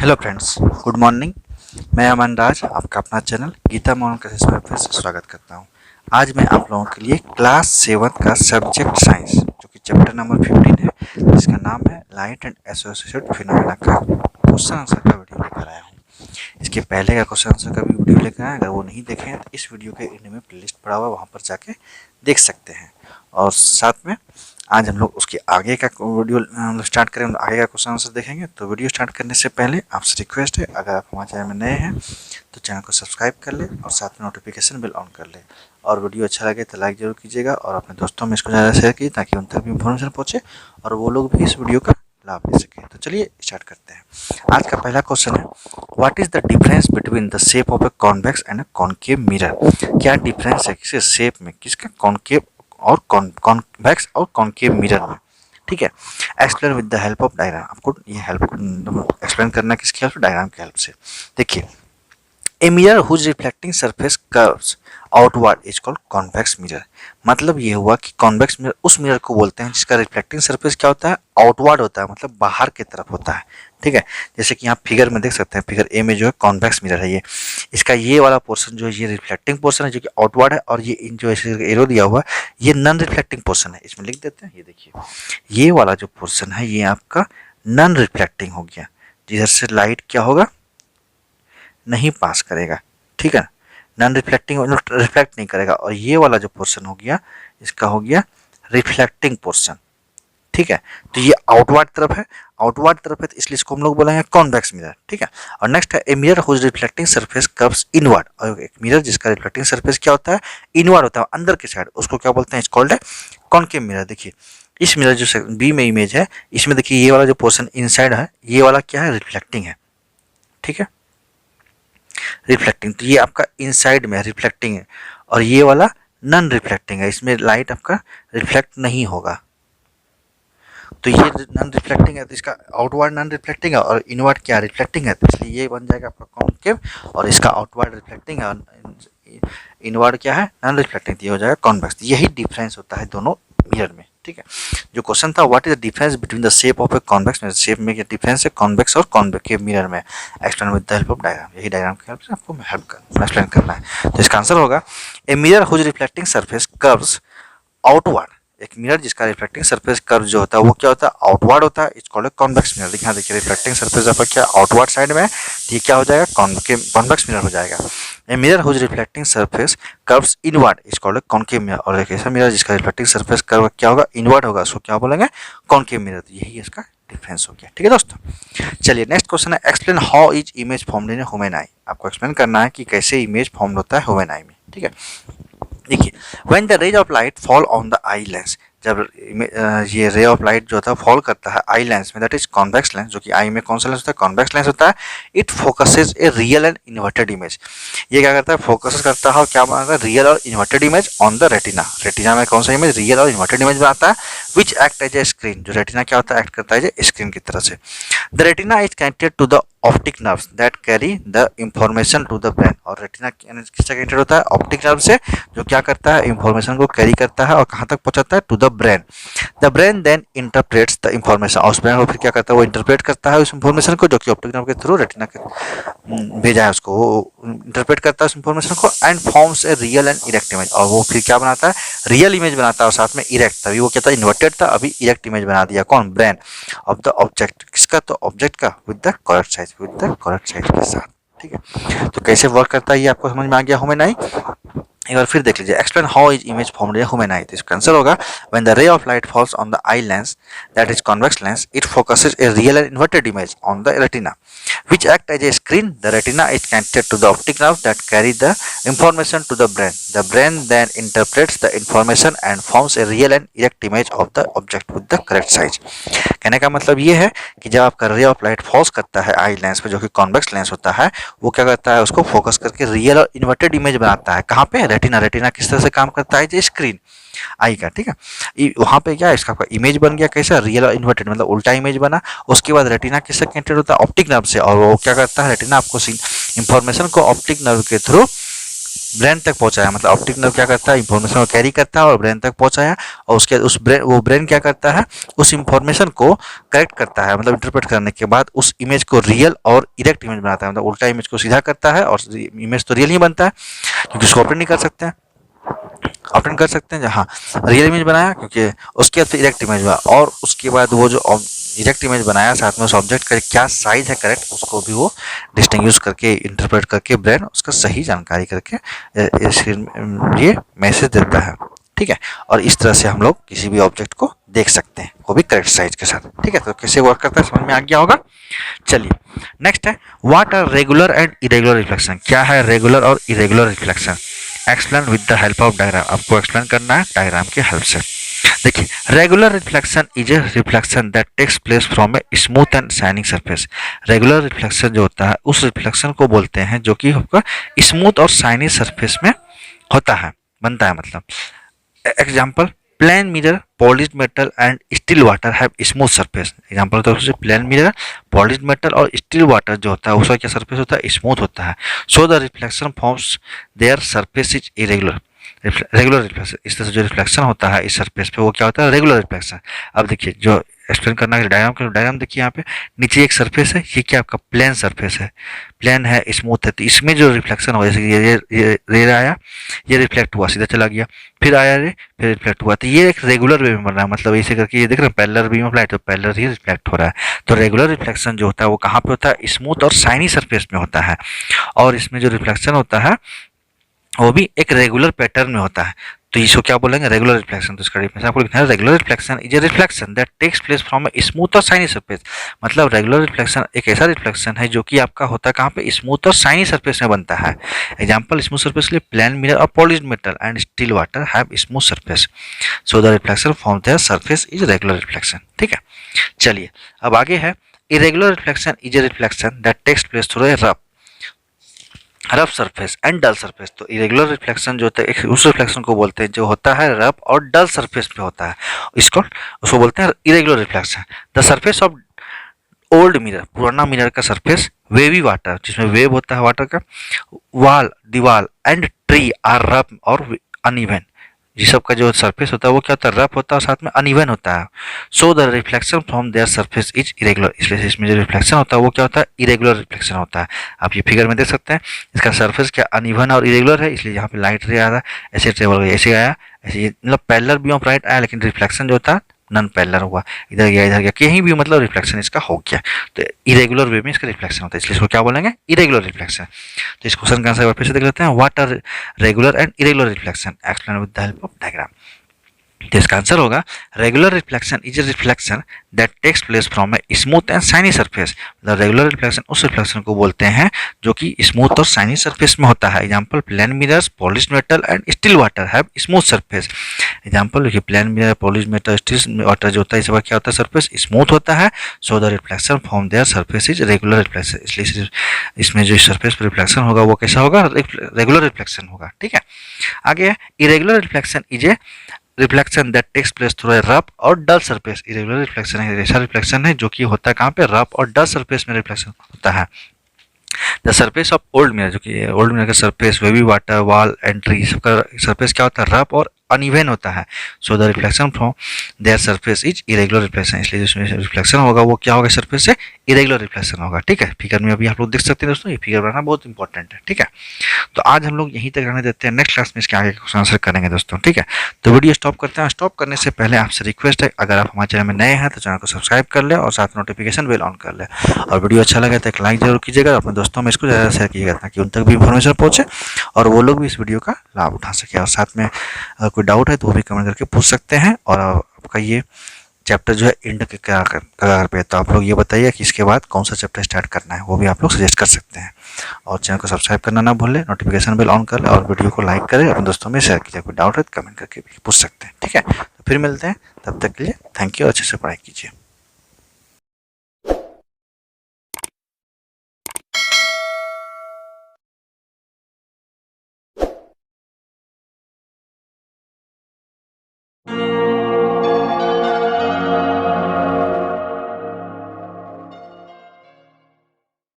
Hello friends, good morning. मैं अमन राज, आपका अपना चैनल गीता मोहन क्लासेस में फिर से स्वागत करता हूं। आज मैं आप लोगों के लिए क्लास 7 का सब्जेक्ट साइंस जो कि चैप्टर नंबर 15 है, जिसका नाम है लाइट एंड एसोसिएटेड फिनोमेना का क्वेश्चन आंसर का वीडियो लेकर आया हूँ। इसके पहले का क्वेश्चन आंसर का भी वीडियो लेकर आया, अगर वो नहीं देखे हैं तो इस वीडियो के एंड में प्लेलिस्ट पड़ा हुआ, वहाँ पर जाके देख सकते हैं। और साथ में आज हम लोग उसके आगे का वीडियो स्टार्ट करें, आगे का क्वेश्चन आंसर देखेंगे। तो वीडियो स्टार्ट करने से पहले आपसे रिक्वेस्ट है, अगर आप हमारे चैनल में नए हैं तो चैनल को सब्सक्राइब कर ले और साथ में नोटिफिकेशन बेल ऑन कर ले। और वीडियो अच्छा लगे तो लाइक जरूर कीजिएगा और अपने दोस्तों में इसको ज़्यादा शेयर कीजिए ताकि उन तक भी इन्फॉर्मेशन पहुँचे और वो लोग भी इस वीडियो का लाभ ले सकें। तो चलिए स्टार्ट करते हैं। आज का पहला क्वेश्चन है, what is the difference between the shape of a convex and a concave mirror. क्या डिफरेंस है किसी शेप में, किसका कॉन्केव और कॉन्वेक्स और कॉन्केव मिरर में। ठीक है, explain with the help of diagram. आपको ये हेल्प एक्सप्लेन करना किसकी हेल्प से, डायग्राम की हेल्प से। देखिए, a mirror whose reflecting surface curves outward is called convex mirror. मतलब ये हुआ कि कॉन्वेक्स मिरर उस मिरर को बोलते हैं जिसका रिफ्लेक्टिंग सरफेस क्या होता है, आउटवर्ड होता है, मतलब बाहर की तरफ होता है। ठीक है, जैसे कि आप फिगर में देख सकते हैं, फिगर ए में जो है कॉन्वेक्स मिरर है, ये इसका ये वाला पोर्शन जो है ये रिफ्लेक्टिंग पोर्शन है जो कि आउटवर्ड है, और ये जो एरो दिया हुआ है ये नॉन रिफ्लेक्टिंग पोर्शन है। इसमें लिख देते हैं, ये देखिए ये वाला जो पोर्शन है ये आपका नॉन रिफ्लेक्टिंग हो गया, जिधर से लाइट क्या होगा, नहीं पास करेगा। ठीक है, नॉन रिफ्लेक्टिंग रिफ्लेक्ट नहीं करेगा। और ये वाला जो पोर्शन हो गया इसका हो गया रिफ्लेक्टिंग पोर्शन। ठीक है, तो ये आउटवर्ड तरफ है, आउटवर्ड तरफ है तो इसलिए इसको हम लोग बोलेंगे कॉन्वेक्स मिरर। ठीक है, और नेक्स्ट है a mirror whose reflecting surface curves inward. और एक मिरर जिसका रिफ्लेक्टिंग सरफेस क्या होता है, इनवर्ड होता है, अंदर की साइड, उसको क्या बोलते हैं, इट्स कॉल्ड है कॉन्केव मिरर। देखिए इस मिरर जो बी में इमेज है, इसमें देखिए ये वाला जो पोर्शन इनसाइड है ये वाला क्या है, रिफ्लेक्टिंग है। ठीक है, रिफ्लेक्टिंग, तो ये आपका इनसाइड में रिफ्लेक्टिंग है, और ये वाला नॉन रिफ्लेक्टिंग है, इसमें लाइट आपका रिफ्लेक्ट नहीं होगा। तो ये नॉन रिफ्लेक्टिंग है तो इसका आउटवर्ड नॉन रिफ्लेक्टिंग है और इनवर्ड क्या रिफ्लेक्टिंग है, तो इसलिए ये बन जाएगा आपका कॉन्केव, और इसका आउटवर्ड रिफ्लेक्टिंग है और इनवर्ड क्या है, नॉन रिफ्लेक्टिंग, ये हो जाएगा कॉन्वेक्स। यही डिफरेंस होता है दोनों मिरर में। ठीक है, जो क्वेश्चन था what is the difference between the shape of a convex mirror, shape में क्या डिफरेंस है कॉन्वेक्स और कॉन्केव मिरर में, explain with the help of diagram. यही डायग्राम की हेल्प से आपको एक्सप्लेन करना है। तो इसका आंसर होगा a mirror whose reflecting surface curves outward. एक मिरर जिसका रिफ्लेक्टिंग सरफेस कर्व जो होता है वो क्या होता है, आउटवर्ड होता है, इट्स कॉल्ड कॉन्वेक्स मिरर। यहाँ देखिए रिफ्लेक्टिंग सरफेस आपका क्या आउटवर्ड साइड में है, तो ये क्या हो जाएगा, कॉन्वेक्स मिरर हो जाएगा। A mirror whose reflecting surface curves inward it's called concave mirror. और एक ऐसा मिरर जिसका रिफ्लेक्टिंग सरफेस कर्व क्या होगा, इनवर्ड होगा, उसको क्या बोलेंगे, कॉन्केव मिरर। तो यही इसका डिफरेंस हो गया। ठीक है दोस्तों, चलिए नेक्स्ट क्वेश्चन है, explain how is image formed in human आई। आपको एक्सप्लेन करना है कि कैसे इमेज फॉर्म होता है ह्यूमन आई में। ठीक है, देखिए when the rays of light fall on the eye lens, जब ये रे ऑफ लाइट जो होता है फॉल करता है आई लेंस में, दैट इज कॉन्वेक्स लेंस, जो कि आई में कौन सा लेंस होता है, कॉन्वेक्स लेंस होता है। It focuses a real and inverted image. ये क्या करता है, फोकस करता है और क्या बनाता है, रियल और inverted image on the retina. Retina में कौन सा इमेज, रियल और इन्वर्टेड इमेज बनाता है, which act as a screen. जो रेटिना क्या होता है, एक्ट करता है स्क्रीन की तरह से। The retina is connected to the optic nerves that carry the information to the brain. और रेटिना किससे कनेक्टेड होता है, ऑप्टिक नर्व से, जो क्या करता है, इंफॉर्मेशन को कैरी करता है और कहाँ तक पहुंचाता है, to the brain. The brain then interprets the information, और उस ब्रेन को फिर क्या करता है, वो इंटरप्रेट करता है उस इंफॉर्मेशन को जो कि ऑप्टिक नर्व के थ्रू रेटिना के भेजा है, उसको वो इंटरप्रेट करता है उस इंफॉर्मेशन को, and forms a real and erect image. और वो फिर क्या बनाता है, रियल इमेज बनाता है और साथ में इरेक्ट। तभी वो क्या था, इन्वर्टेड था, अभी इरेक्ट इमेज बना दिया, कौन, ब्रेन ऑफ द ऑब्जेक्ट। किसका, तो ऑब्जेक्ट का, with the correct size, with the correct size के साथ। ठीक है, तो कैसे वर्क करता है ये आपको समझ में आ गया ह्यूमन आई। एक बार फिर देख लीजिए, explain how is image formed in human आई। तो इसका आंसर होगा when the ray of light falls on the eye lens that is convex lens, it focuses a real and inverted image on the retina which act as a screen. The retina is connected to the optic nerve that carry the information to the brain. The brain then interprets the information and forms a real and erect image of the object with the correct size. कहने का मतलब ये है कि जब आपका ray of light falls करता है आई लेंस पे, जो कि कॉन्वेक्स लेंस होता है, वो क्या करता है, उसको फोकस करके रियल और इन्वर्टेड इमेज बनाता है। कहाँ पे, रेटिना। रेटिना किस तरह से काम करता है, जो स्क्रीन आई का। ठीक है, वहाँ पे क्या है, इसका इमेज बन गया कैसा, रियल और इन्वर्टेड, मतलब उल्टा इमेज बना। उसके बाद रेटिना किससे कनेक्टेड होता है, ऑप्टिक नर्व से, और वो क्या करता है, रेटिना आपको इंफॉर्मेशन को ऑप्टिक नर्व के थ्रू ब्रेन तक पहुंचाया, मतलब ऑप्टिक नर्व क्या करता है, इंफॉर्मेशन को कैरी करता है और ब्रेन तक पहुंचाया, और उसके उस ब्रेन वो ब्रेन क्या करता है, उस इंफॉर्मेशन को करेक्ट करता है, मतलब इंटरप्रेट करने के बाद उस इमेज को रियल और इरेक्ट इमेज बनाता है, मतलब उल्टा इमेज को सीधा करता है, और इमेज तो रियल ही बनता है क्योंकि उसको ऑपरेट नहीं कर सकते हैं, ऑप्टेन कर सकते हैं जहाँ रियल इमेज बनाया, क्योंकि उसके बाद इरेक्ट इमेज हुआ, और उसके बाद वो जो इरेक्ट इमेज बनाया साथ में उस ऑब्जेक्ट का क्या साइज है करेक्ट, उसको भी वो डिस्टिंग्विश करके इंटरप्रेट करके ब्रेन उसका सही जानकारी करके ये मैसेज देता है। ठीक है, और इस तरह से हम लोग किसी भी ऑब्जेक्ट को देख सकते हैं, वो भी करेक्ट साइज के साथ। ठीक है, तो कैसे वर्क करता है समझ में आ गया होगा। चलिए नेक्स्ट है, what are regular and irregular reflection, क्या है रेगुलर और irregular reflection, explain with the help of diagram, आपको एक्सप्लेन करना है डायग्राम के हेल्प से। देखिए, regular reflection is a reflection that takes place from a smooth and shining surface. Regular reflection जो होता है उस रिफ्लेक्शन को बोलते हैं जो कि आपका स्मूथ और शाइनी सरफेस में होता है, बनता है, मतलब example plane mirror, polished metal and still water have smooth surface. Example तो प्लेन मिरर, पॉलिश्ड मेटल और स्टील वाटर जो होता है उसका क्या सरफेस होता है, स्मूथ होता है। सो the reflection forms there surface is irregular. Regular reflection, इस तरह से जो रिफ्लेक्शन होता है इस सरफेस पे वो क्या होता है, रेगुलर रिफ्लेक्शन। अब देखिए जो एक्सप्लेन करना है डायग्राम के, डायग्राम देखिए यहाँ पे नीचे एक सरफेस है, ये क्या आपका प्लेन सरफेस है, प्लेन है, स्मूथ है, तो इसमें जो रिफ्लेक्शन हो, जैसे ये रे आया, ये रिफ्लेक्ट हुआ सीधा चला गया, फिर आया रे, फिर रिफ्लेक्ट हुआ, तो ये एक रेगुलर वे में बन रहा है, मतलब ऐसे करके ये देख रहे हैं पैरेलल बीम ऑफ लाइट, तो पैरेलल ही रिफ्लेक्ट हो रहा है। तो रेगुलर रिफ्लेक्शन जो होता है वो कहाँ पे होता है, स्मूथ और शाइनी सरफेस में होता है, और इसमें जो रिफ्लेक्शन होता है वो भी एक रेगुलर पैटर्न में होता है। तो इसको क्या बोलेंगे, रेगुलर रिफ्लेक्शन। तो इसका डिफिनेशन आपको लिखना है, regular reflection is a reflection that takes place from a smooth और शाइनी सरफेस। मतलब रेगुलर रिफ्लेक्शन एक ऐसा रिफ्लेक्शन है जो कि आपका होता है कहाँ पे, स्मूथ और शाइनी सरफेस में बनता है। एग्जांपल स्मूथ सरफेस के लिए प्लेन मिरर और polished metal and still water have smooth surface, so the reflection from their surface is regular reflection. ठीक है, चलिए अब आगे है, irregular reflection is a reflection that takes place through a rough surface and dull surface. तो irregular reflection जो होता है उस रिफ्लेक्शन को बोलते हैं जो होता है रफ और डल सरफेस पे होता है, उसको बोलते हैं irregular reflection. The surface of old mirror, पुराना मिरर का सरफेस, वेवी वाटर जिसमें वेव होता है वाटर का, वाल, दीवार एंड ट्री आर रफ और अनइवन। ये सब का जो सरफेस होता है वो क्या होता है, रफ होता है और साथ में अनइवन होता है। सो the reflection from their surface is irregular, इसलिए इसमें जो रिफ्लेक्शन होता है वो क्या होता है, इरेगुलर रिफ्लेक्शन होता है। आप ये फिगर में देख सकते हैं, इसका सरफेस क्या अनइवन और इरेगुलर है, इसलिए यहाँ पे लाइट रे आ रहा है, ऐसे ट्रेवल गया, ऐसे आया, ऐसे मतलब पैरेलल बीम ऑफ लाइट आया, लेकिन रिफ्लेक्शन जो होता है नॉन पैरेलल हुआ, इधर गया कहीं भी, मतलब रिफ्लेक्शन इसका हो गया। तो इरेगुलर वे में इसका रिफ्लेक्शन होता है, इसलिए इसको क्या बोलेंगे, इरेगुलर रिफ्लेक्शन। तो इस क्वेश्चन का आंसर वापस से देख लेते हैं, what are regular and irregular reflection, explain with the help of diagram. तो इसका आंसर होगा, regular reflection is a reflection that takes place from a smooth and shiny surface. मतलब रेगुलर रिफ्लेक्शन उस रिफ्लेक्शन को बोलते हैं जो कि स्मूथ और शाइनी सरफेस में होता है। Example plane mirrors, polished metal and still water have smooth surface. Example देखिए, plane mirror, polished metal, still water जो होता है इसका क्या होता है, सरफेस स्मूथ होता है। सो the reflection from their surface is regular reflection, इसलिए इसमें जो सरफेस पर रिफ्लेक्शन होगा वो कैसा होगा, रेगुलर रिफ्लेक्शन होगा। ठीक है, आगे irregular reflection is a reflection that takes place through a rough और डल सरफेस। इरेगुलर रिफ्लेक्शन है ऐसा रिफ्लेक्शन है जो कि होता है कहाँ पे, रफ और डल सरफेस में रिफ्लेक्शन होता है। The surface of old mirror, जो कि ओल्ड मिरर का surface, wavy water, wall and tree, सबका सरफेस क्या होता है, रफ और अनइवन होता है। सो the reflection from their surface is irregular reflection, इसलिए जिसमें रिफ्लेक्शन होगा वो क्या होगा, सरफेस से इरेगुलर रिफ्लेक्शन होगा। ठीक है, फिगर में अभी आप लोग देख सकते हैं दोस्तों, ये फिगर बनाना बहुत इंपॉर्टेंट है। ठीक है, तो आज हम लोग यहीं तक रहने देते हैं, नेक्स्ट क्लास में इसके आगे क्वेश्चन आंसर करेंगे दोस्तों। ठीक है, तो वीडियो स्टॉप करते हैं। स्टॉप करने से पहले आपसे रिक्वेस्ट है, अगर आप हमारे चैनल में नए हैं तो चैनल को सब्सक्राइब कर ले और साथ नोटिफिकेशन बेल ऑन कर ले, और वीडियो अच्छा लगे तो एक लाइक जरूर कीजिएगा, अपने दोस्तों में इसको ज़्यादा शेयर कीजिएगा ताकि उन तक भी इन्फॉर्मेशन पहुंचे और वो लोग भी इस वीडियो का लाभ उठा सके। और साथ में कोई डाउट है तो वो भी कमेंट करके पूछ सकते हैं। और आपका ये चैप्टर जो है एंड के कगार पे, तो आप लोग ये बताइए कि इसके बाद कौन सा चैप्टर स्टार्ट करना है, वो भी आप लोग सजेस्ट कर सकते हैं। और चैनल को सब्सक्राइब करना ना भूलें, नोटिफिकेशन बेल ऑन कर लें और वीडियो को लाइक करें, अपने दोस्तों में शेयर कीजिए। कोई डाउट है तो कमेंट करके भी पूछ सकते हैं। ठीक है, तो फिर मिलते हैं, तब तक के लिए थैंक यू, अच्छे से पढ़ाई कीजिए।